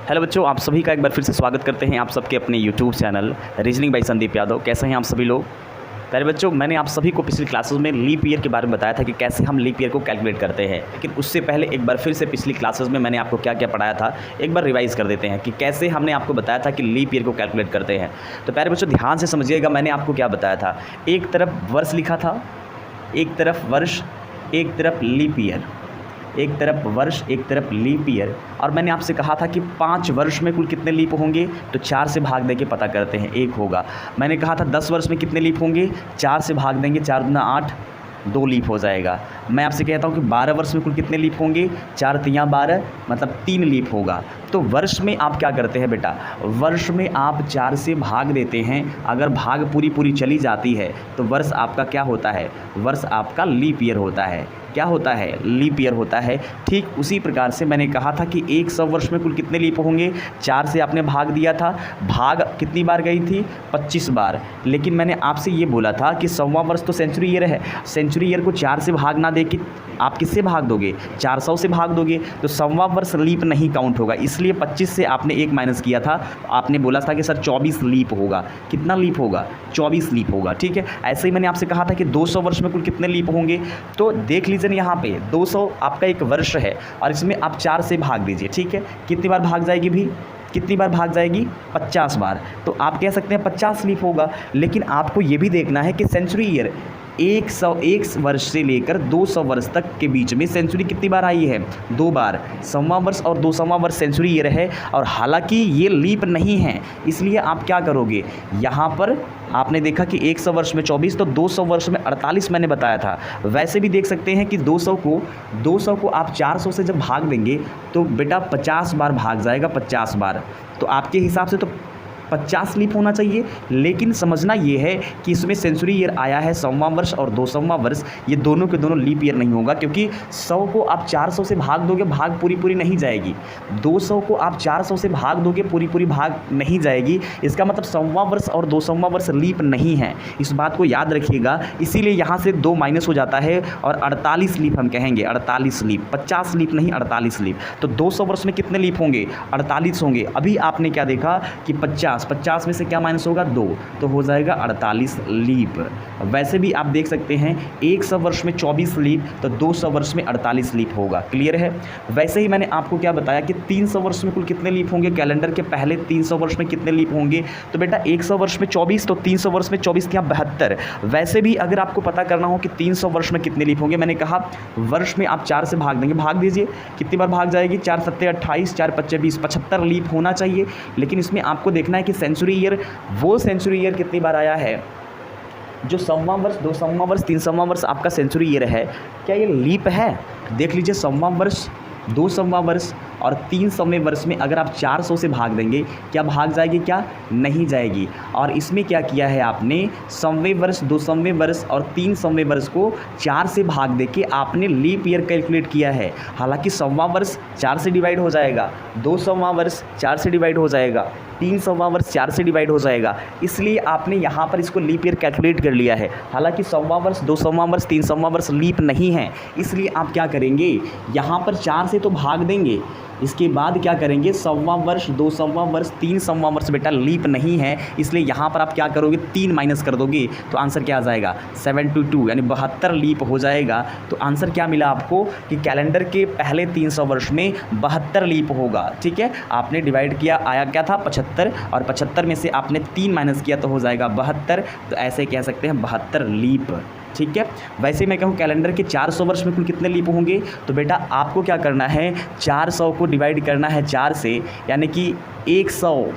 Hello बच्चों, आप सभी का एक बार फिर से स्वागत करते हैं आप सबके अपने YouTube channel reasoning bye Sandeep Yadav. कैसे हैं आप सभी लोग? प्यारे बच्चों, मैंने आप सभी को पिछली क्लासेस में लीप ईयर के बारे में बताया था कि कैसे हम लीप ईयर को कैलकुलेट करते हैं। लेकिन उससे पहले एक बार फिर से पिछली क्लासेस में मैंने आपको क्या क्या पढ़ाया था एक बार रिवाइज़ कर देते हैं कि कैसे हमने आपको बताया था कि लीप ईयर को कैलकुलेट करते हैं। तो प्यारे बच्चों ध्यान से समझिएगा, मैंने आपको क्या बताया था। एक तरफ वर्ष लिखा था, एक तरफ वर्ष, एक तरफ लीप ईयर, एक तरफ वर्ष एक तरफ लीप ईयर। और मैंने आपसे कहा था कि 5 वर्ष में कुल कितने लीप होंगे, तो 4 से भाग देके पता करते हैं, 1 होगा। मैंने कहा था 10 वर्ष में कितने लीप होंगे, 4 से भाग देंगे, 4 दूना 8, 2 लीप हो जाएगा। मैं आपसे कहता हूँ कि 12 वर्ष में कुल कितने लीप होंगे, 4 तियाँ 12, मतलब 3 लीप होगा। तो वर्ष में आप क्या करते हैं बेटा, वर्ष में आप 4 से भाग देते हैं। अगर भाग पूरी चली जाती है तो वर्ष आपका क्या होता है, वर्ष आपका लीप ईयर होता है। क्या होता है, लीप ईयर होता है। ठीक उसी प्रकार से मैंने कहा था कि 100 वर्ष में कुल कितने लीप होंगे, 4 से आपने भाग दिया था। भाग कितनी बार गई थी, 25 बार। लेकिन मैंने आपसे ये बोला था कि 100वां वर्ष तो सेंचुरी ईयर है। सेंचुरी ईयर को 4 से भाग ना दे के आप किससे भाग दोगे, 400 से भाग दोगे, तो 100वां वर्ष लीप नहीं काउंट होगा। इसलिए 25 से आपने 1 माइनस किया था। आपने बोला था कि सर 24 लीप होगा। कितना लीप होगा, 24 लीप होगा। ठीक है, ऐसे ही मैंने आपसे कहा था कि 200 वर्ष में कुल कितने लीप होंगे। तो देख लीजिए यहाँ पे 200 आपका एक वर्ष है और इसमें आप 4 से भाग दीजिए। ठीक है, कितनी बार भाग जाएगी भी, कितनी बार भाग जाएगी, 50 बार। तो आप कह सकते हैं 50 लीप होगा। लेकिन आपको ये भी देखना है कि सेंचुरी ईयर 101 वर्ष से लेकर 200 वर्ष तक के बीच में सेंचुरी कितनी बार आई है, 2 बार। 100वां वर्ष और 200वां वर्ष सेंचुरी ईयर है। और हालांकि ये लीप नहीं है, इसलिए आप क्या करोगे, यहाँ पर आपने देखा कि 100 वर्ष में 24, तो 200 वर्ष में 48 मैंने बताया था। वैसे भी देख सकते हैं कि 200 को आप 400 से जब भाग देंगे तो बेटा 50 बार भाग जाएगा, 50 बार। तो आपके हिसाब से तो 50 लीप होना चाहिए। लेकिन समझना ये है कि इसमें सेंचुरी ईयर आया है 100वां वर्ष और 200वां वर्ष, ये दोनों के दोनों लीप ईयर नहीं होगा, क्योंकि 100 को आप 400 से भाग दोगे, भाग पूरी नहीं जाएगी। 200 को आप 400 से भाग दोगे, पूरी भाग नहीं जाएगी। इसका मतलब 100वां वर्ष और 200वां वर्ष लीप नहीं है। इस बात को याद रखिएगा। इसीलिए यहाँ से 2 माइनस हो जाता है और 48 लीप हम कहेंगे, 48 लीप, 50 लीप नहीं, 48 लीप। तो 200 वर्ष में कितने लीप होंगे, 48 होंगे। अभी आपने क्या देखा कि 50 में से क्या माइनस होगा, 2, तो हो जाएगा 48 लीप। वैसे भी आप देख सकते हैं 100 वर्ष में 24 लीप, तो 200 वर्ष में 48 लीप होगा। क्लियर है? वैसे ही मैंने आपको क्या बताया कि 300 वर्ष में कुल कितने लीप होंगे, कैलेंडर के पहले 300 वर्ष में कितने लीप होंगे। तो बेटा 100 वर्ष में 24, तो 300 वर्ष में 24 क्या 72। वैसे भी अगर आपको पता करना हो कि 300 वर्ष में कितने लीप होंगे, मैंने कहा वर्ष में आप 4 से भाग देंगे, भाग दीजिए, कितनी बार भाग जाएगी, 4 7 28, 4 5 20, 75 लीप होना चाहिए। लेकिन इसमें आपको देखना है कि सेंचुरी ईयर, वो सेंचुरी ईयर कितनी बार आया है, जो 100वां वर्ष, 200वां वर्ष, 300वां वर्ष आपका सेंचुरी ईयर है, क्या ये लीप है? देख लीजिए, 100वां वर्ष, 200वां वर्ष और 300वें वर्ष में अगर आप 400 से भाग देंगे, क्या भाग जाएगी, क्या नहीं जाएगी। और इसमें क्या किया है आपने, 100वें वर्ष, 200वें वर्ष और 300वें वर्ष को 4 से भाग देके आपने लीप ईयर कैलकुलेट किया है। हालांकि 100वां वर्ष 4 से डिवाइड हो जाएगा, 200वां वर्ष 4 से डिवाइड हो जाएगा, 300वां वर्ष 4 से डिवाइड हो जाएगा। इसलिए आपने यहाँ पर इसको लीप ईयर कैलकुलेट कर लिया है। हालांकि 100वां वर्ष, 200वां वर्ष, 300वां वर्ष लीप नहीं है। इसलिए आप क्या करेंगे, यहाँ पर 4 से तो भाग देंगे, इसके बाद क्या करेंगे, 100वां वर्ष, 200वां वर्ष, 300वां वर्ष बेटा लीप नहीं है। इसलिए यहाँ पर आप क्या करोगे, 3 माइनस कर दोगे, तो आंसर क्या आ जाएगा, 72, यानी 72 लीप हो जाएगा। तो आंसर क्या मिला आपको कि कैलेंडर के पहले 300 वर्ष में 72 लीप होगा। ठीक है, आपने डिवाइड किया, आया क्या था 75, और 75 में से आपने 3 माइनस किया तो हो जाएगा 72। तो ऐसे कह सकते हैं 72 लीप। ठीक है, वैसे मैं कहूँ कैलेंडर के 400 वर्ष में कुल कितने लीप होंगे, तो बेटा आपको क्या करना है, 400 को डिवाइड करना है 4 से, यानी कि 100,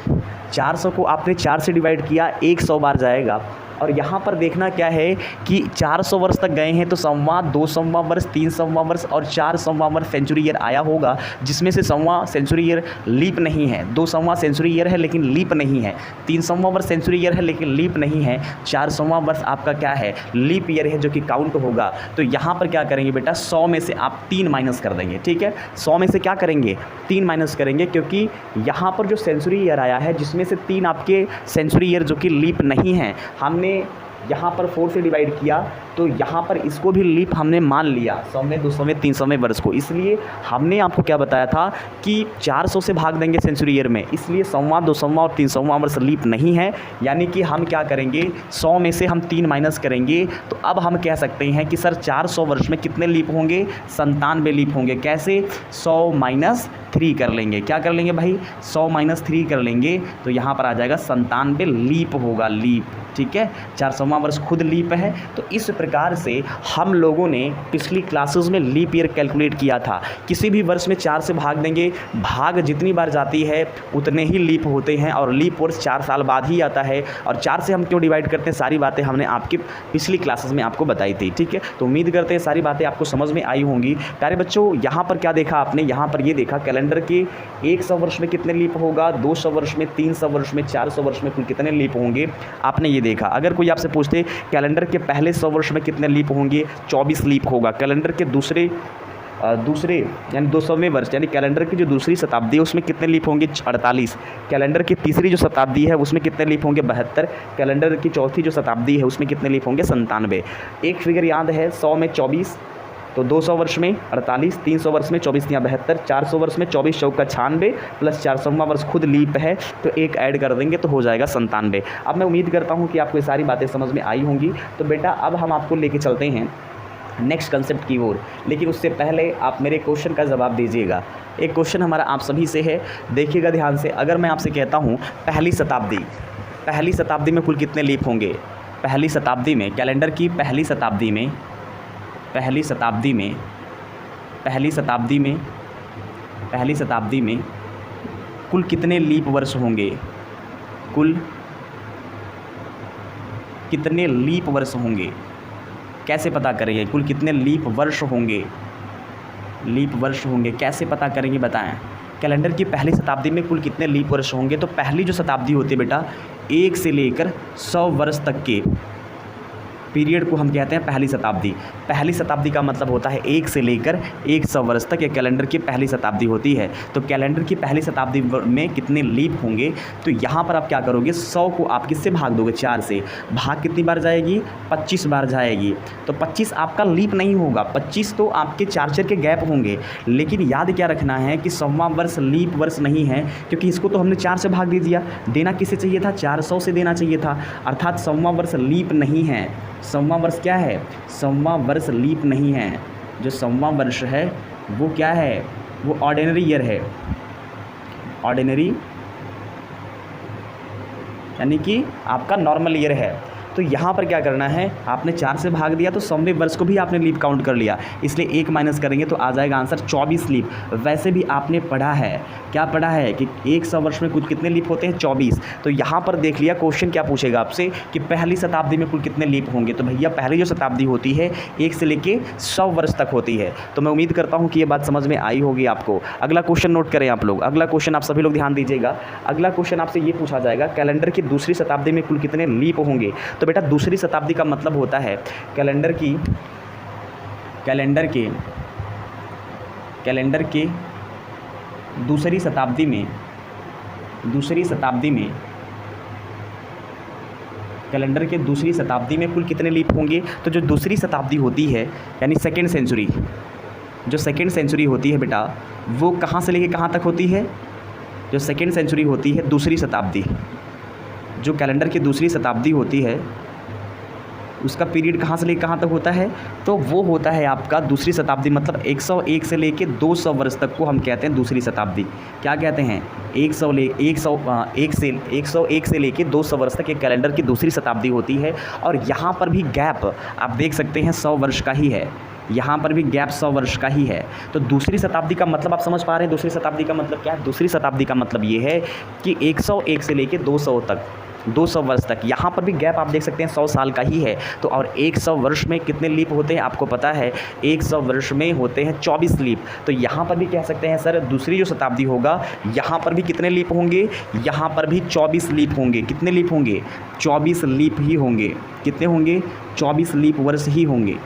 400 को आपने 4 से डिवाइड किया, 100 बार जाएगा। और यहाँ पर देखना क्या है कि 400 वर्ष तक गए हैं, तो 100वां, 200वां वर्ष, 300वां वर्ष और 400वां वर्ष सेंचुरी ईयर आया होगा, जिसमें से 100वां सेंचुरी ईयर लीप नहीं है, 200वां सेंचुरी ईयर है लेकिन लीप नहीं है, 300वां वर्ष सेंचुरी ईयर है लेकिन लीप नहीं है, 400वां वर्ष आपका क्या है, लीप ईयर है, जो कि काउंट होगा। तो यहाँ पर क्या करेंगे बेटा, 100 में से आप 3 माइनस कर देंगे। ठीक है, 100 में से क्या करेंगे, 3 माइनस करेंगे, क्योंकि यहाँ पर जो सेंचुरी ईयर आया है जिसमें से 3 आपके सेंचुरी ईयर जो कि लीप नहीं है, हमने यहाँ पर 4 से डिवाइड किया तो यहाँ पर इसको भी लीप हमने मान लिया 100वें 200वें 300वें वर्ष को। इसलिए हमने आपको क्या बताया था कि 400 से भाग देंगे सेंचुरी ईयर में, इसलिए 100वां 200वां और 300वां वर्ष लीप नहीं है। यानी कि हम क्या करेंगे, 100 में से हम 3 माइनस करेंगे, तो अब हम कह सकते हैं कि सर 400 वर्ष में कितने लीप होंगे, 97 लीप होंगे। कैसे, 100 माइनस 3 कर लेंगे। क्या कर लेंगे भाई, 100 माइनस 3 कर लेंगे, तो यहाँ पर आ जाएगा 97 लीप होगा, लीप। ठीक है, 400वां वर्ष खुद लीप है। तो इस प्रकार से हम लोगों ने पिछली क्लासेस में लीप ईयर कैलकुलेट किया था। किसी भी वर्ष में 4 से भाग देंगे, भाग जितनी बार जाती है उतने ही लीप होते हैं, और लीप वर्ष 4 साल बाद ही आता है। और 4 से हम क्यों डिवाइड करते हैं, सारी बातें हमने आपकी पिछली क्लासेस में आपको बताई थी। ठीक है, तो उम्मीद करते हैं सारी बातें आपको समझ में आई होंगी। प्यारे बच्चों, यहाँ पर क्या देखा आपने, यहाँ पर ये देखा कैलेंडर के 100 वर्ष में कितने लीप होगा, 200 वर्ष में, 300 वर्ष में, 400 वर्ष में कुल कितने लीप होंगे, आपने ये देखा। अगर कोई आपसे पूछते कैलेंडर के पहले 100 वर्ष में कितने लीप होंगे, 24 लीप होगा। कैलेंडर के दूसरे यानी 200वें वर्ष यानी कैलेंडर की जो दूसरी शताब्दी है उसमें कितने लीप होंगे, 48। कैलेंडर की तीसरी जो शताब्दी है उसमें कितने लीप होंगे, 72। कैलेंडर की चौथी जो शताब्दी है उसमें कितने लीप होंगे, 97। एक फिगर याद है, 100 में 24, तो 200 वर्ष में 48, 300 वर्ष में 24 या 72, 400 वर्ष में 24 चौका 96 प्लस 400वां वर्ष खुद लीप है, तो एक ऐड कर देंगे तो हो जाएगा 97। अब मैं उम्मीद करता हूँ कि आपको ये सारी बातें समझ में आई होंगी। तो बेटा अब हम आपको लेके चलते हैं नेक्स्ट कंसेप्ट की ओर, लेकिन उससे पहले आप मेरे क्वेश्चन का जवाब दीजिएगा। एक क्वेश्चन हमारा आप सभी से है, देखिएगा ध्यान से। अगर मैं आपसे कहता हूँ पहली शताब्दी में कुल कितने लीप होंगे, पहली शताब्दी में, कैलेंडर की पहली शताब्दी में कुल कितने लीप वर्ष होंगे, कुल कितने लीप वर्ष होंगे, कैसे पता करेंगे, कुल कितने लीप वर्ष होंगे कैसे पता करेंगे, बताएं। कैलेंडर की पहली शताब्दी में कुल कितने लीप वर्ष होंगे, तो पहली जो शताब्दी होती है बेटा 1 से लेकर 100 वर्ष तक के पीरियड को हम कहते हैं पहली शताब्दी। पहली शताब्दी का मतलब होता है 1 से लेकर 100 वर्ष तक, ये कैलेंडर की पहली शताब्दी होती है। तो कैलेंडर की पहली शताब्दी में कितने लीप होंगे, तो यहाँ पर आप क्या करोगे, 100 को आप किससे भाग दोगे, 4 से। भाग कितनी बार जाएगी, 25 बार जाएगी। तो 25 आपका लीप नहीं होगा, 25 तो आपके 4 के गैप होंगे। लेकिन याद क्या रखना है कि 100वां वर्ष लीप वर्ष नहीं है, क्योंकि इसको तो हमने 4 से भाग दे दिया। देना किससे चाहिए था, 400 से देना चाहिए था, अर्थात 100वां वर्ष लीप नहीं है। 100वां वर्ष क्या है, 100वां वर्ष लीप नहीं है। जो 100वां वर्ष है वो क्या है, वो ऑर्डिनरी ईयर है। ऑर्डिनरी यानी कि आपका नॉर्मल ईयर है। तो यहाँ पर क्या करना है, आपने 4 से भाग दिया तो 100वें वर्ष को भी आपने लीप काउंट कर लिया, इसलिए 1 माइनस करेंगे तो आ जाएगा आंसर 24 लीप। वैसे भी आपने पढ़ा है, क्या पढ़ा है कि 100 वर्ष में कुल कितने लीप होते हैं, 24। तो यहाँ पर देख लिया, क्वेश्चन क्या पूछेगा आपसे कि पहली शताब्दी में कुल कितने लीप होंगे। तो भैया पहली जो शताब्दी होती है 1 से लेके 100 वर्ष तक होती है। तो मैं उम्मीद करता हूँ कि ये बात समझ में आई होगी आपको। अगला क्वेश्चन नोट करें आप लोग, अगला क्वेश्चन आप सभी लोग ध्यान दीजिएगा। अगला क्वेश्चन आपसे ये पूछा जाएगा, कैलेंडर की दूसरी शताब्दी में कुल कितने लीप होंगे। तो बेटा दूसरी शताब्दी का मतलब होता है कैलेंडर की दूसरी शताब्दी में कैलेंडर के दूसरी शताब्दी में कुल कितने लीप होंगे। तो जो दूसरी शताब्दी होती है यानी सेकेंड सेंचुरी, जो सेकेंड सेंचुरी होती है बेटा वो कहाँ से लेके कहाँ तक होती है, जो सेकेंड सेंचुरी होती है दूसरी शताब्दी, जो कैलेंडर की दूसरी शताब्दी होती है उसका पीरियड कहाँ से लेकर कहाँ तक होता है, तो वो होता है आपका दूसरी शताब्दी, मतलब 101 से लेके 200 वर्ष तक को हम कहते हैं दूसरी शताब्दी। क्या कहते हैं, 101 से लेके 200 वर्ष तक एक कैलेंडर की दूसरी शताब्दी होती है। और यहाँ पर भी गैप आप देख सकते हैं 100 वर्ष का ही है, यहाँ पर भी गैप 100 वर्ष का ही है। तो दूसरी शताब्दी का मतलब आप समझ पा रहे हैं, दूसरी शताब्दी का मतलब क्या है। दूसरी शताब्दी का मतलब ये है कि 101 से लेके 200 तक, 200 वर्ष तक, यहाँ पर भी गैप आप देख सकते हैं 100 साल का ही है। तो और 100 वर्ष में कितने लीप होते हैं आपको पता है, 100 वर्ष में होते हैं 24 लीप। तो यहाँ पर भी कह सकते हैं सर दूसरी जो शताब्दी होगा यहाँ पर भी कितने लीप होंगे, यहाँ पर भी 24 लीप होंगे। कितने लीप होंगे, 24 लीप ही होंगे। कितने होंगे, 24 लीप वर्ष ही होंगे।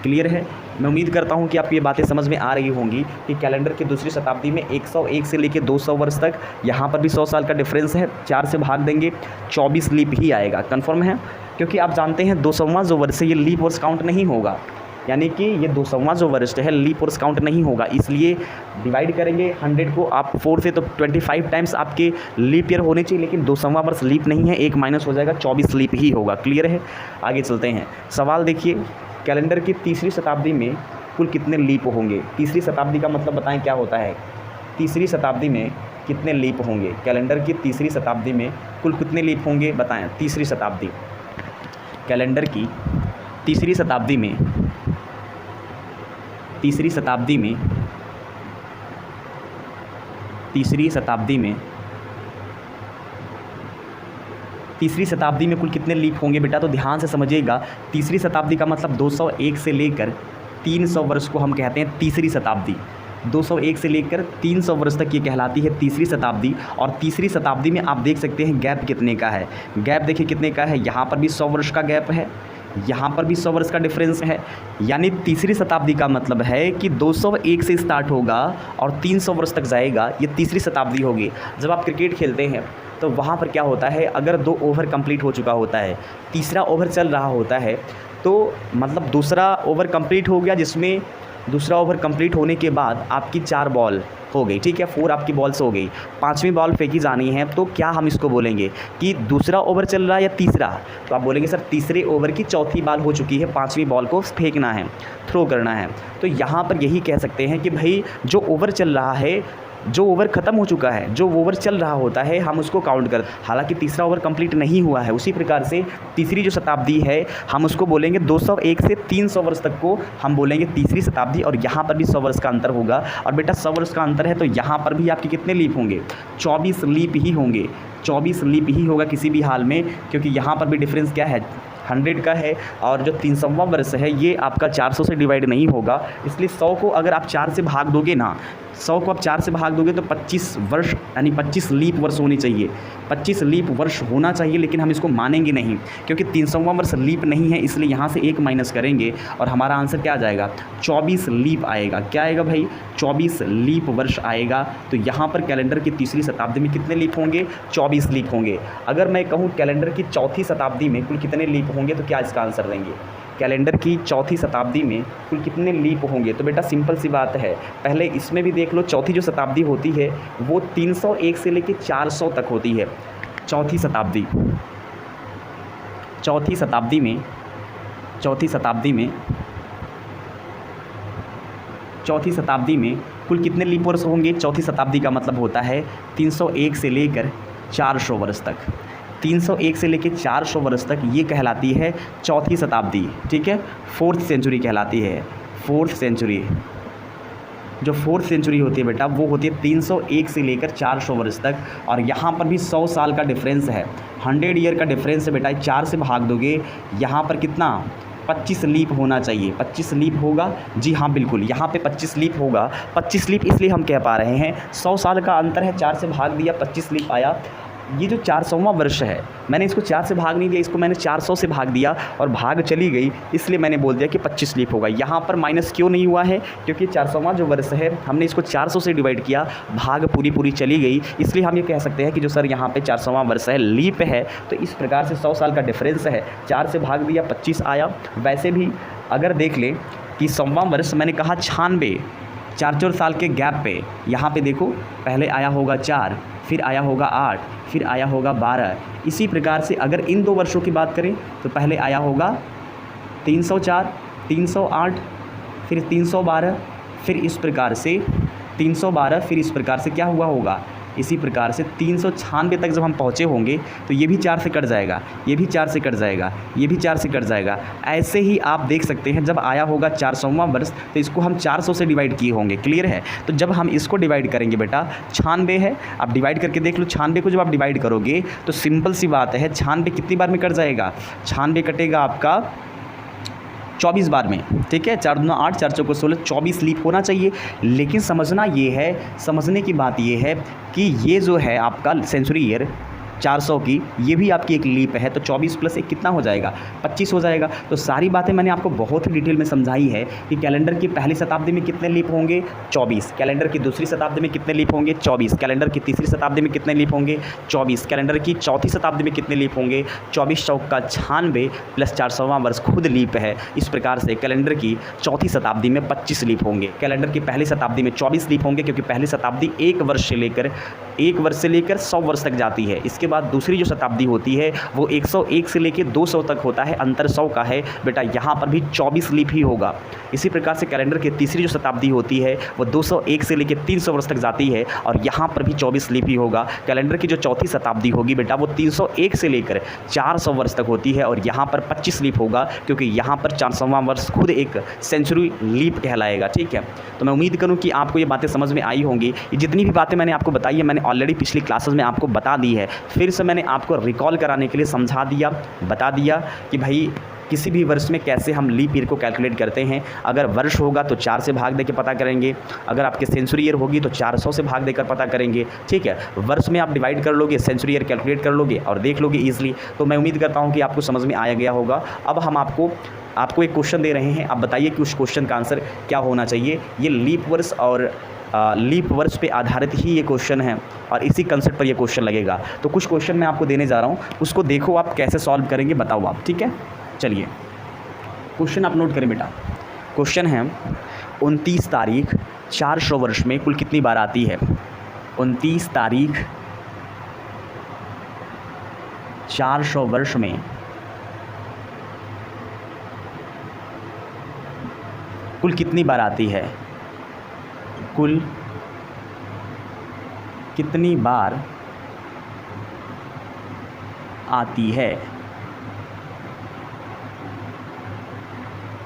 क्लियर है, मैं उम्मीद करता हूँ कि आपको ये बातें समझ में आ रही होंगी कि कैलेंडर की दूसरी शताब्दी में 101 से लेकर 200 वर्ष तक, यहाँ पर भी 100 साल का डिफरेंस है। 4 से भाग देंगे 24 लीप ही आएगा। कन्फर्म है? क्योंकि आप जानते हैं 200वां जो वर्ष है ये लीप वर्ष काउंट नहीं होगा, यानी कि ये 200वां जो वर्ष है लीप वर्ष काउंट नहीं होगा। इसलिए डिवाइड करेंगे 100 को आप 4 से तो 25 टाइम्स आपके लीप ईयर होने चाहिए, लेकिन 200वां वर्ष लीप नहीं है, एक माइनस हो जाएगा, 24 लीप ही होगा। क्लियर है? आगे चलते हैं। सवाल देखिए, कैलेंडर की तीसरी शताब्दी में कुल कितने लीप होंगे? तीसरी शताब्दी का मतलब बताएं क्या होता है? तीसरी शताब्दी में कितने लीप होंगे? कैलेंडर की तीसरी शताब्दी में कुल कितने लीप होंगे बताएं? तीसरी शताब्दी, कैलेंडर की तीसरी शताब्दी में, तीसरी शताब्दी में, तीसरी शताब्दी में, तीसरी शताब्दी में कुल कितने लीप होंगे बेटा? तो ध्यान से समझिएगा। तीसरी शताब्दी का मतलब 201 से लेकर 300 वर्ष को हम कहते हैं तीसरी शताब्दी। 201 से लेकर 300 वर्ष तक ये कहलाती है तीसरी शताब्दी। और तीसरी शताब्दी में आप देख सकते हैं गैप कितने का है। गैप देखिए कितने का है, यहाँ पर भी 100 वर्ष का गैप है, यहाँ पर भी 100 वर्ष का डिफरेंस है। यानी तीसरी शताब्दी का मतलब है कि 201 से स्टार्ट होगा और 300 वर्ष तक जाएगा, ये तीसरी शताब्दी होगी। जब आप क्रिकेट खेलते हैं तो वहाँ पर क्या होता है, अगर 2 ओवर कंप्लीट हो चुका होता है, तीसरा ओवर चल रहा होता है, तो मतलब दूसरा ओवर कंप्लीट हो गया, जिसमें दूसरा ओवर कंप्लीट होने के बाद आपकी 4 बॉल हो गई, ठीक है, 4 आपकी बॉल्स हो गई, 5वीं बॉल फेंकी जानी है। तो क्या हम इसको बोलेंगे कि दूसरा ओवर चल रहा है या तीसरा? तो आप बोलेंगे सर तीसरे ओवर की चौथी बॉल हो चुकी है, 5वीं बॉल को फेंकना है, थ्रो करना है। तो यहाँ पर यही कह सकते हैं कि भाई जो ओवर चल रहा है, जो ओवर ख़त्म हो चुका है, जो ओवर चल रहा होता है, हम उसको काउंट कर, हालांकि तीसरा ओवर कंप्लीट नहीं हुआ है। उसी प्रकार से तीसरी जो शताब्दी है हम उसको बोलेंगे 201 से 300 वर्ष तक को हम बोलेंगे तीसरी शताब्दी। और यहाँ पर भी 100 वर्ष का अंतर होगा। और बेटा 100 वर्ष का अंतर है तो यहाँ पर भी आपके कितने लीप होंगे? 24 लीप ही होंगे, 24 लीप ही होगा किसी भी हाल में, क्योंकि यहाँ पर भी डिफरेंस क्या है, 100 का है। और जो 300वां वर्ष है ये आपका 400 से डिवाइड नहीं होगा, इसलिए 100 को अगर आप 4 से भाग दोगे ना, 100 को आप 4 से भाग दोगे तो 25 वर्ष यानी 25 लीप वर्ष होनी चाहिए, 25 लीप वर्ष होना चाहिए। लेकिन हम इसको मानेंगे नहीं, क्योंकि 300वां वर्ष लीप नहीं है, इसलिए यहाँ से 1 माइनस करेंगे और हमारा आंसर क्या आ जाएगा? 24 लीप आएगा। क्या आएगा भाई? 24 लीप वर्ष आएगा। तो यहाँ पर कैलेंडर की तीसरी शताब्दी में कितने लीप होंगे? 24 लीप होंगे। अगर मैं कहूँ कैलेंडर की चौथी शताब्दी में कुल कितने लीप होंगे, तो क्या इसका आंसर देंगे? कैलेंडर की चौथी शताब्दी में कुल कितने लीप होंगे? तो बेटा सिंपल सी बात है, पहले इसमें भी देख लो। चौथी जो शताब्दी होती है वो 301 से लेकर 400 तक होती है। चौथी शताब्दी, चौथी शताब्दी में, चौथी शताब्दी में, चौथी शताब्दी में कुल कितने लीप वर्ष होंगे? चौथी शताब्दी का मतलब होता है 301 से लेकर 400 वर्ष तक। 301 से लेकर 400 वर्ष तक ये कहलाती है चौथी शताब्दी, ठीक है, 4th सेंचुरी कहलाती है। 4th सेंचुरी, जो 4th सेंचुरी होती है बेटा वो होती है 301 से लेकर 400 वर्ष तक। और यहाँ पर भी 100 साल का डिफरेंस है, 100 ईयर का डिफरेंस है बेटा। 4 से भाग दोगे, यहाँ पर कितना? 25 लीप होना चाहिए। 25 लीप होगा, जी हाँ बिल्कुल, यहाँ पे 25 लीप होगा। 25 लीप इसलिए हम कह पा रहे हैं, 100 साल का अंतर है, 4 से भाग दिया, 25 लीप आया। ये जो 400वां वर्ष है, मैंने इसको 4 से भाग नहीं दिया, इसको मैंने 400 से भाग दिया और भाग चली गई, इसलिए मैंने बोल दिया कि 25 लीप होगा। यहाँ पर माइनस क्यों नहीं हुआ है? क्योंकि 400वां जो वर्ष है हमने इसको 400 से डिवाइड किया, भाग पूरी चली गई, इसलिए हम ये कह सकते हैं कि जो सर यहाँ पे 400वां वर्ष है, लीप है। तो इस प्रकार से 100 साल का डिफरेंस है, 4 से भाग दिया, 25 आया। वैसे भी अगर देख लें कि 100वां वर्ष मैंने कहा 96, 4 साल के गैप पे, यहाँ पे देखो पहले आया होगा 4, फिर आया होगा 8, फिर आया होगा 12। इसी प्रकार से अगर इन 2 वर्षों की बात करें तो पहले आया होगा 304, 308, फिर 312, फिर इस प्रकार से 312, फिर इस प्रकार से क्या हुआ होगा? इसी प्रकार से 396 तक जब हम पहुँचे होंगे तो ये भी 4 से कट जाएगा, ये भी 4 से कट जाएगा, ये भी 4 से कट जाएगा। ऐसे ही आप देख सकते हैं जब आया होगा 400वां वर्ष तो इसको हम 400 से डिवाइड किए होंगे। क्लियर है? तो जब हम इसको डिवाइड करेंगे बेटा, 96 है, आप डिवाइड करके देख लो। 96 को जब आप डिवाइड करोगे तो सिंपल सी बात है, 96 कितनी बार में कट जाएगा? 96 कटेगा आपका 24 बार में, ठीक है। 4 दूना 8, 4 चौको 16, 24 लीप होना चाहिए। लेकिन समझना ये है, समझने की बात ये है कि ये जो है आपका सेंचुरी ईयर, 400 की, ये भी आपकी एक लीप है, तो 24 प्लस 1 कितना हो जाएगा, 25 हो जाएगा। तो सारी बातें मैंने आपको बहुत ही डिटेल में समझाई है कि कैलेंडर की पहली शताब्दी में कितने लीप होंगे, 24, कैलेंडर की दूसरी शताब्दी में कितने लीप होंगे, 24, कैलेंडर की तीसरी शताब्दी में कितने लीप होंगे, 24, कैलेंडर की चौथी शताब्दी में कितने लीप होंगे, 24 चौक का 96 प्लस 400वां वर्ष खुद लीप है। इस प्रकार से कैलेंडर की चौथी शताब्दी में 25 लीप होंगे, कैलेंडर की पहली शताब्दी में 24 लीप होंगे, क्योंकि पहली शताब्दी एक वर्ष से लेकर 100 वर्ष तक जाती है। इसके बाद दूसरी जो शताब्दी होती है वो 101 से लेकर 200 तक होता है, अंतर 100 का है बेटा, यहाँ पर भी 24 लीप ही होगा। इसी प्रकार से कैलेंडर की तीसरी जो शताब्दी होती है वो 201 से लेकर 300 वर्ष तक जाती है, और यहाँ पर भी 24 लीप ही होगा। कैलेंडर की जो चौथी शताब्दी होगी बेटा वो 301 से लेकर 400 वर्ष तक होती है, और यहाँ पर 25 लीप होगा, क्योंकि यहाँ पर 400वां वर्ष खुद एक सेंचुरी लीप कहलाएगा। ठीक है, तो मैं उम्मीद करूँ कि आपको ये बातें समझ में आई होंगी। ये जितनी भी बातें मैंने आपको बताई है मैंने ऑलरेडी पिछली क्लासेस में आपको बता दी है, फिर से मैंने आपको रिकॉल कराने के लिए समझा दिया, बता दिया कि भाई किसी भी वर्ष में कैसे हम लीप ईयर को कैलकुलेट करते हैं। अगर वर्ष होगा तो 4 से भाग देकर पता करेंगे, अगर आपके सेंचुरी ईयर होगी तो 400 से भाग देकर पता करेंगे। ठीक है, वर्ष में आप डिवाइड कर लोगे, सेंचुरी ईयर कैलकुलेट कर लोगे और देख लोगे ईजिली। तो मैं उम्मीद करता हूँ कि आपको समझ में आया गया होगा। अब हम आपको एक क्वेश्चन दे रहे हैं, आप बताइए कि उस क्वेश्चन का आंसर क्या होना चाहिए। ये लीप वर्ष और लीप वर्ष पे आधारित ही ये क्वेश्चन है और इसी कंसेप्ट पर ये क्वेश्चन लगेगा। तो कुछ क्वेश्चन मैं आपको देने जा रहा हूँ, उसको देखो आप कैसे सॉल्व करेंगे, बताओ आप। ठीक है, चलिए क्वेश्चन आप नोट करें बेटा। क्वेश्चन है 29 तारीख 400 वर्ष में कुल कितनी बार आती है। 29 तारीख 400 वर्ष में कुल कितनी बार आती है, कुल कितनी बार आती है।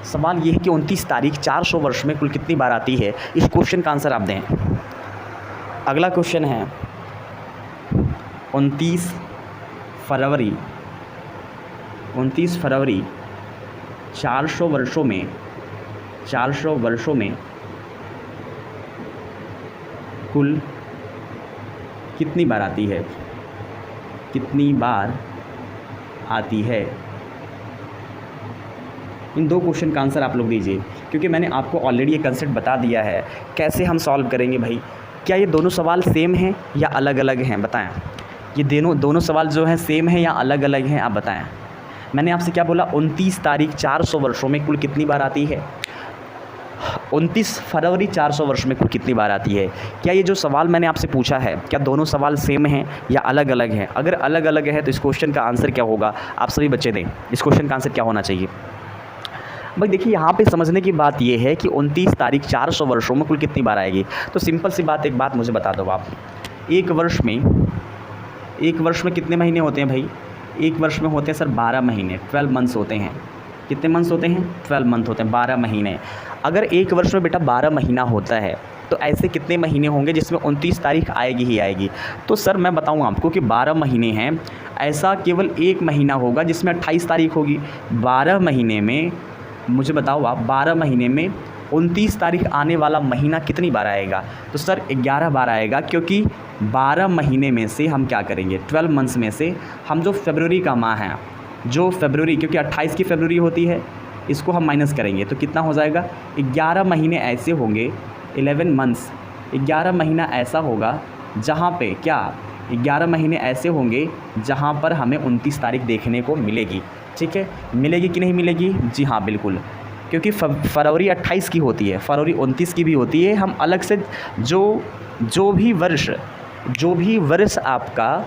सवाल ये है कि 29 तारीख 400 वर्ष में कुल कितनी बार आती है। इस क्वेश्चन का आंसर आप दें। अगला क्वेश्चन है 29 फरवरी 400 वर्षों में कुल कितनी बार आती है, कितनी बार आती है। इन दो क्वेश्चन का आंसर आप लोग दीजिए, क्योंकि मैंने आपको ऑलरेडी ये कंसेप्ट बता दिया है कैसे हम सॉल्व करेंगे। भाई क्या ये दोनों सवाल सेम हैं या अलग अलग हैं, बताएं। ये दोनों सवाल जो हैं सेम हैं या अलग अलग हैं, आप बताएं। मैंने आपसे क्या बोला, 29 तारीख 400 वर्षों में कुल कितनी बार आती है। 29 फरवरी 400 वर्ष में कुल कितनी बार आती है। क्या ये जो सवाल मैंने आपसे पूछा है, क्या दोनों सवाल सेम हैं या अलग अलग हैं। अगर अलग अलग है तो इस क्वेश्चन का आंसर क्या होगा, आप सभी बच्चे दें। इस क्वेश्चन का आंसर क्या होना चाहिए। भाई देखिए, यहाँ पे समझने की बात ये है कि 29 तारीख 400 वर्षों में कुल कितनी बार आएगी। तो सिंपल सी बात, एक बात मुझे बता दो आप, एक वर्ष में कितने महीने होते हैं भाई। एक वर्ष में होते हैं सर 12 महीने, 12 मंथ्स होते हैं। कितने मंथ्स होते हैं, 12 मंथ होते हैं, 12 महीने। अगर एक वर्ष में बेटा 12 महीना होता है तो ऐसे कितने महीने होंगे जिसमें 29 तारीख आएगी ही आएगी। तो सर मैं बताऊँ आपको कि 12 महीने हैं, ऐसा केवल एक महीना होगा जिसमें 28 तारीख होगी। 12 महीने में मुझे बताओ आप, 12 महीने में 29 तारीख आने वाला महीना कितनी बार आएगा। तो सर 11 बार आएगा, क्योंकि 12 महीने में से हम क्या करेंगे, 12 मंथ्स में से हम जो फरवरी का माह है, जो फरवरी, क्योंकि 28 की फरवरी होती है, इसको हम माइनस करेंगे तो कितना हो जाएगा, 11 महीने ऐसे होंगे, 11 मंथ्स, 11 महीना ऐसा होगा जहाँ पे क्या, 11 महीने ऐसे होंगे जहाँ पर हमें 29 तारीख देखने को मिलेगी। ठीक है, मिलेगी कि नहीं मिलेगी, जी हाँ बिल्कुल, क्योंकि फरवरी 28 की होती है, फरवरी 29 की भी होती है। हम अलग से जो भी वर्ष आपका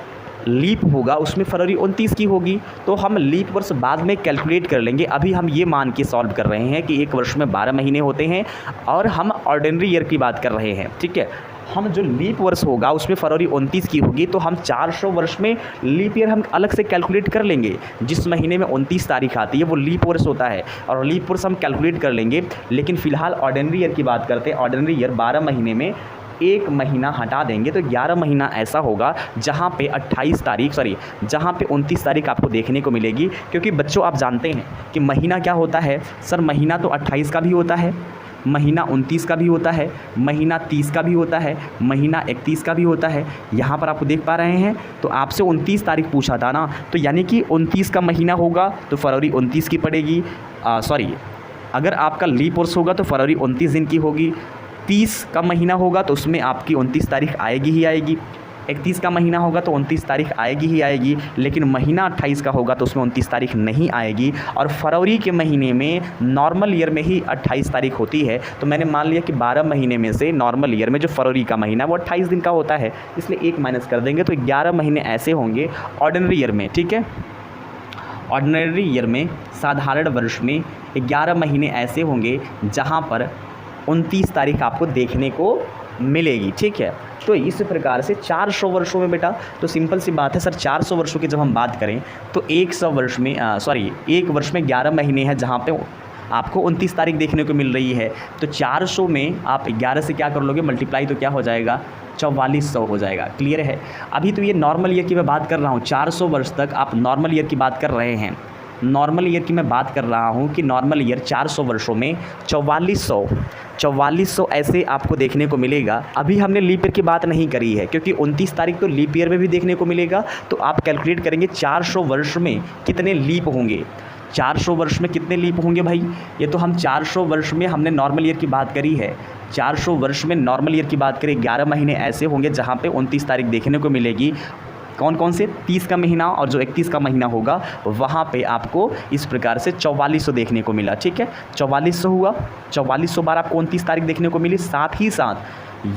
लीप होगा उसमें फरवरी 29 की होगी, तो हम लीप वर्ष बाद में कैलकुलेट कर लेंगे। अभी हम ये मान के सॉल्व कर रहे हैं कि एक वर्ष में 12 महीने होते हैं और हम ऑर्डिनरी ईयर की बात कर रहे हैं। ठीक है, हम जो लीप वर्ष होगा उसमें फरवरी 29 की होगी, तो हम 400 वर्ष में लीप ईयर हम अलग से कैलकुलेट कर लेंगे। जिस महीने में 29 तारीख आती है वो लीप वर्ष होता है और लीप वर्ष हम कैलकुलेट कर लेंगे। लेकिन फ़िलहाल ऑर्डिनरी ईयर की बात करते हैं। ऑर्डिनरी ईयर 12 महीने में एक महीना हटा देंगे तो 11 महीना ऐसा होगा जहाँ पे 29 तारीख आपको देखने को मिलेगी। क्योंकि बच्चों आप जानते हैं कि महीना क्या होता है, सर महीना तो 28 का भी होता है, महीना 29 का भी होता है, महीना 30 का भी होता है, महीना 31 का भी होता है। यहाँ पर आपको देख पा रहे हैं, तो आपसे 29 तारीख पूछा था ना, तो यानी कि 29 का महीना होगा तो फरवरी 29 की पड़ेगी। सॉरी, अगर आपका लीप वर्ष होगा तो फरवरी 29 दिन की होगी। 30 का महीना होगा तो उसमें आपकी 29 तारीख आएगी ही आएगी। 31 का महीना होगा तो 29 तारीख आएगी ही आएगी। लेकिन महीना 28 का होगा तो उसमें 29 तारीख नहीं आएगी। और फरवरी के महीने में नॉर्मल ईयर में ही 28 तारीख होती है। तो मैंने मान लिया कि 12 महीने में से नॉर्मल ईयर में जो फरवरी का महीना वो 28 दिन का होता है, इसलिए 1 माइनस कर देंगे। तो 11 महीने ऐसे होंगे ऑर्डिनरी ईयर में, ठीक है। ऑर्डिनरी ईयर में, साधारण वर्ष में 11 महीने ऐसे होंगे जहाँ पर 29 तारीख आपको देखने को मिलेगी, ठीक है। तो इस प्रकार से 400 वर्षों में बेटा, तो सिंपल सी बात है सर, 400 वर्षों की जब हम बात करें तो 100 वर्ष में एक वर्ष में 11 महीने हैं जहाँ पे आपको 29 तारीख देखने को मिल रही है। तो 400 में आप 11 से क्या कर लोगे मल्टीप्लाई, तो क्या हो जाएगा 4400 हो जाएगा। क्लियर है। अभी तो ये नॉर्मल ईयर की मैं बात कर रहा हूँ, 400 वर्ष तक आप नॉर्मल ईयर की बात कर रहे हैं। नॉर्मल ईयर की मैं बात कर रहा हूँ कि नॉर्मल ईयर 400 वर्षों में 4400 ऐसे आपको देखने को मिलेगा। अभी हमने लीप ईयर की बात नहीं करी है क्योंकि 29 तारीख तो लीप ईयर में भी देखने को मिलेगा। तो आप कैलकुलेट करेंगे 400 वर्ष में कितने लीप होंगे। 400 वर्ष में कितने लीप होंगे भाई, ये तो हम 400 वर्ष में हमने नॉर्मल ईयर की बात करी है। 400 वर्ष में नॉर्मल ईयर की बात करें, 11 महीने ऐसे होंगे जहाँ पे 29 तारीख देखने को मिलेगी। कौन कौन से, 30 का महीना और जो 31 का महीना होगा वहाँ पे आपको इस प्रकार से 4400 देखने को मिला, ठीक है। 4400 हुआ, 4400 बार आपको 29 तारीख देखने को मिली। साथ ही साथ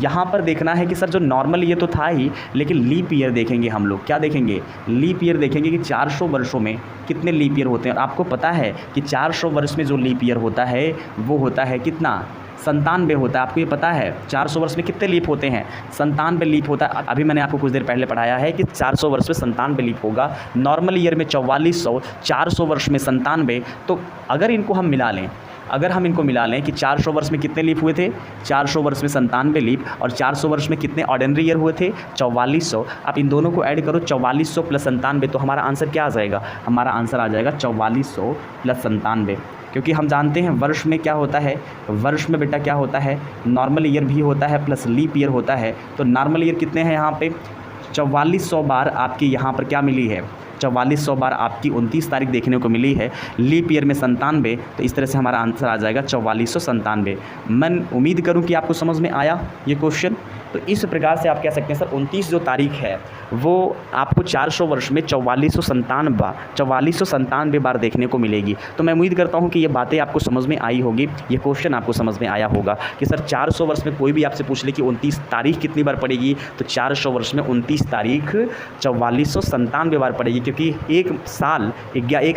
यहाँ पर देखना है कि सर जो नॉर्मल ईयर तो था ही, लेकिन लीप ईयर देखेंगे हम लोग। क्या देखेंगे, लीप ईयर देखेंगे कि 400 वर्षों में कितने लीप ईयर होते हैं। और आपको पता है कि 400 वर्ष में जो लीप ईयर होता है वो होता है कितना, 97 होता है। आपको ये पता है 400 वर्ष में कितने लीप होते हैं, 97 लीप होता है। अभी मैंने आपको कुछ देर पहले पढ़ाया है कि 400 वर्ष में 97 लीप होगा, नॉर्मल ईयर में 4400, 400 वर्ष में 97। तो अगर इनको हम मिला लें, कि 400 वर्ष में कितने लीप हुए थे, 400 वर्ष में 97 लीप, और 400 वर्ष में कितने ऑर्डिनरी ईयर हुए थे 4400। आप इन दोनों को ऐड करो, 4400 प्लस 97, तो हमारा आंसर क्या आ जाएगा, हमारा आंसर आ जाएगा 4400 प्लस 97। क्योंकि हम जानते हैं वर्ष में क्या होता है, वर्ष में बेटा क्या होता है, नॉर्मल ईयर भी होता है प्लस लीप ईयर होता है। तो नॉर्मल ईयर कितने हैं यहाँ पे, 4400 बार आपकी यहाँ पर क्या मिली है, 4400 बार आपकी 29 तारीख देखने को मिली है। लीप ईयर में 97, तो इस तरह से हमारा आंसर आ जाएगा 4497। मैं उम्मीद करूं कि आपको समझ में आया ये क्वेश्चन। तो इस प्रकार से आप कह सकते हैं सर 29 जो तारीख है वो आपको 400 वर्ष में 4497 बार देखने को मिलेगी। तो मैं उम्मीद करता हूं कि ये बातें आपको समझ में आई होगी, ये क्वेश्चन आपको समझ में आया होगा कि सर 400 वर्ष में कोई भी आपसे पूछ ले कि 29 तारीख कितनी बार पड़ेगी, तो 400 वर्ष में 29 तारीख 4497 बार पड़ेगी। क्योंकि एक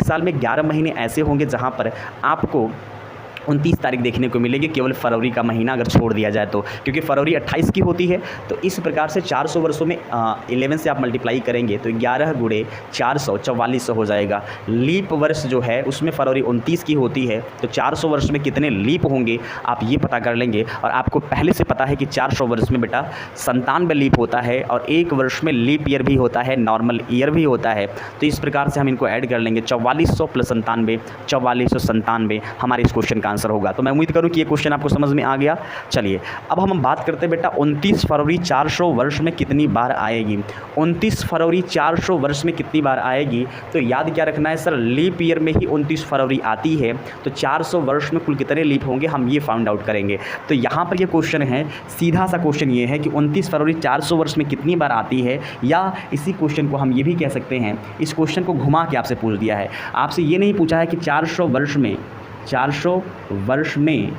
साल में 11 महीने ऐसे होंगे जहाँ पर आपको 29 तारीख देखने को मिलेगी, केवल फरवरी का महीना अगर छोड़ दिया जाए तो, क्योंकि फरवरी 28 की होती है। तो इस प्रकार से 400 वर्षों में 11 से आप मल्टीप्लाई करेंगे तो 11 गुणे 400 4400 हो जाएगा। लीप वर्ष जो है उसमें फरवरी 29 की होती है, तो 400 वर्ष में कितने लीप होंगे आप ये पता कर लेंगे। और आपको पहले से पता है कि 400 वर्ष में बेटा 97 लीप होता है और एक वर्ष में लीप ईयर भी होता है, नॉर्मल ईयर भी होता है। तो इस प्रकार से हम इनको ऐड कर लेंगे, 4400 प्लस 97, 4497 हमारे इस क्वेश्चन का आंसर होगा। तो मैं उम्मीद करूं कि ये क्वेश्चन आपको समझ में आ गया। चलिए अब हम बात करते हैं बेटा 29 फरवरी 400 वर्ष में कितनी बार आएगी। 29 फरवरी 400 वर्ष में कितनी बार आएगी, तो याद क्या रखना है सर, लीप ईयर में ही 29 फरवरी आती है। तो 400 वर्ष में कुल कितने लीप होंगे हम ये फाइंड आउट करेंगे। तो यहाँ पर ये क्वेश्चन है, सीधा सा क्वेश्चन ये है कि 29 फरवरी 400 वर्ष में कितनी बार आती है, या इसी क्वेश्चन को हम ये भी कह सकते हैं, इस क्वेश्चन को घुमा के आपसे पूछ दिया है। आपसे ये नहीं पूछा है कि 400 वर्ष में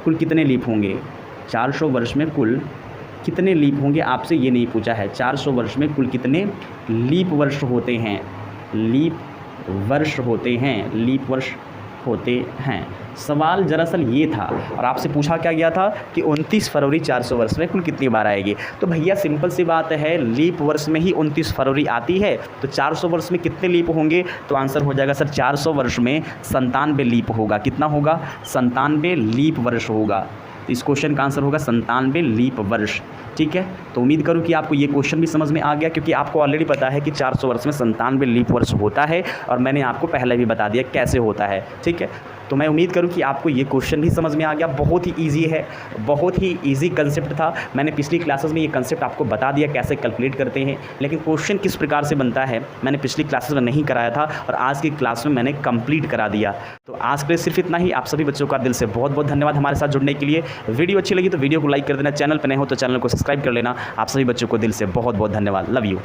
कुल कितने लीप होंगे, 400 वर्ष में कुल कितने लीप होंगे, आपसे ये नहीं पूछा है 400 वर्ष में कुल कितने लीप वर्ष होते हैं, लीप वर्ष होते हैं। सवाल दरअसल ये था और आपसे पूछा क्या गया था कि 29 फरवरी 400 वर्ष में कुल कितनी बार आएगी। तो भैया सिंपल सी बात है, लीप वर्ष में ही 29 फरवरी आती है, तो 400 वर्ष में कितने लीप होंगे, तो आंसर हो जाएगा सर 400 वर्ष में 97 लीप होगा। कितना होगा, 97 लीप वर्ष होगा। तो इस क्वेश्चन का आंसर होगा 97 लीप वर्ष। ठीक है, तो उम्मीद करूँ कि आपको ये क्वेश्चन भी समझ में आ गया, क्योंकि आपको ऑलरेडी पता है कि 400 वर्ष में 97 लीप वर्ष होता है और मैंने आपको पहले भी बता दिया कैसे होता है। ठीक है, तो मैं उम्मीद करूँ कि आपको ये क्वेश्चन भी समझ में आ गया। बहुत ही ईजी है, बहुत ही ईजी कंसेप्ट था। मैंने पिछली क्लासेस में ये कंसेप्ट आपको बता दिया कैसे कैलकुलेट करते हैं, लेकिन क्वेश्चन किस प्रकार से बनता है मैंने पिछली क्लासेस में नहीं कराया था और आज की क्लास में मैंने कंप्लीट करा दिया। तो आज के लिए सिर्फ इतना ही। आप सभी बच्चों का दिल से बहुत बहुत धन्यवाद हमारे साथ जुड़ने के लिए। वीडियो अच्छी लगी तो वीडियो को लाइक कर देना, चैनल पर नए हो तो चैनल को सब्सक्राइब कर लेना। आप सभी बच्चों को दिल से बहुत बहुत धन्यवाद। Love you.